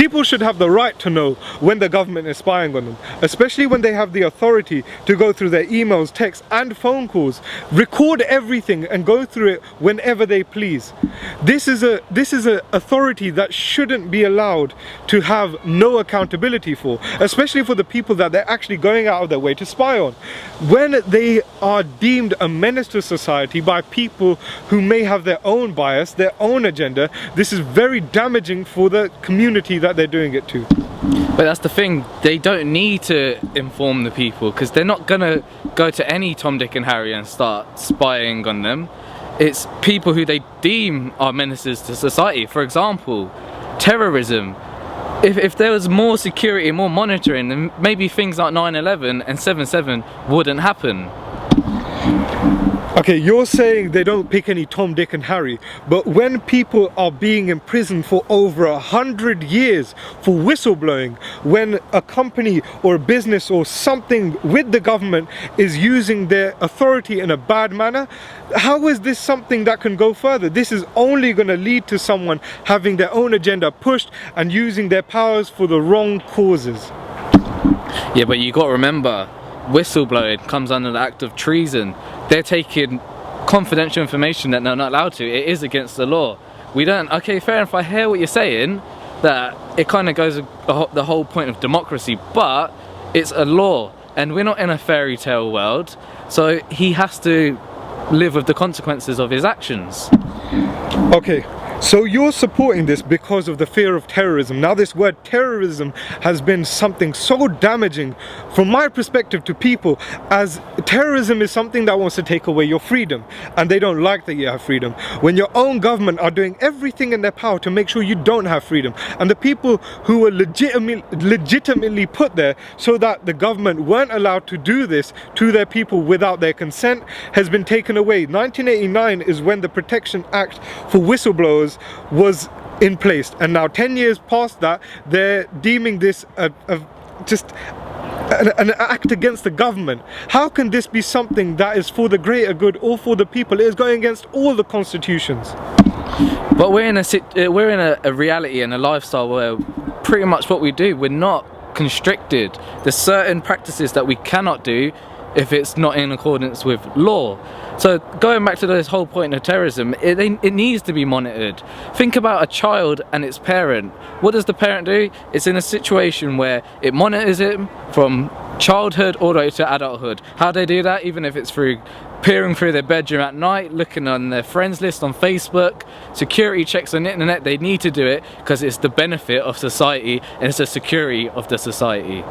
People should have the right to know when the government is spying on them, especially when they have the authority to go through their emails, texts and phone calls, record everything and go through it whenever they please. This is a authority that shouldn't be allowed to have no accountability for, especially for the people that they're actually going out of their way to spy on. When they are deemed a menace to society by people who may have their own bias, their own agenda, this is very damaging for the community that they're doing it to. But that's the thing, they don't need to inform the people, because they're not gonna go to any Tom, Dick and Harry and start spying on them. It's people who they deem are menaces to society. For example, terrorism. If there was more security, more monitoring, then maybe things like 9/11 and 7/7 wouldn't happen. Okay, you're saying they don't pick any Tom, Dick and Harry, but when people are being imprisoned for over 100 years for whistleblowing, when a company or a business or something with the government is using their authority in a bad manner, how is this something that can go further? This is only going to lead to someone having their own agenda pushed and using their powers for the wrong causes. Yeah, but you got to remember, whistleblowing comes under the act of treason. They're taking confidential information that they're not allowed to. It is against the law. We don't, okay, fair enough, I hear what you're saying, that it kind of goes the whole point of democracy, but it's a law and we're not in a fairy tale world, so he has to live with the consequences of his actions. Okay, so you're supporting this because of the fear of terrorism. Now this word terrorism has been something so damaging from my perspective to people, as terrorism is something that wants to take away your freedom, and they don't like that you have freedom. When your own government are doing everything in their power to make sure you don't have freedom, and the people who were legitimately put there so that the government weren't allowed to do this to their people without their consent has been taken away. 1989 is when the Protection Act for whistleblowers was in place, and now 10 years past that, they're deeming this just an act against the government. How can this be something that is for the greater good or for the people? It is going against all the constitutions. But we're in a reality and a lifestyle where pretty much what we do, we're not constricted. There's certain practices that we cannot do if it's not in accordance with law. So going back to this whole point of terrorism, it needs to be monitored. Think about a child and its parent. What does the parent do? It's in a situation where it monitors it from childhood all the way to adulthood. How do they do that? Even if it's through peering through their bedroom at night, looking on their friends list on Facebook, security checks on the internet, they need to do it because it's the benefit of society and it's the security of the society.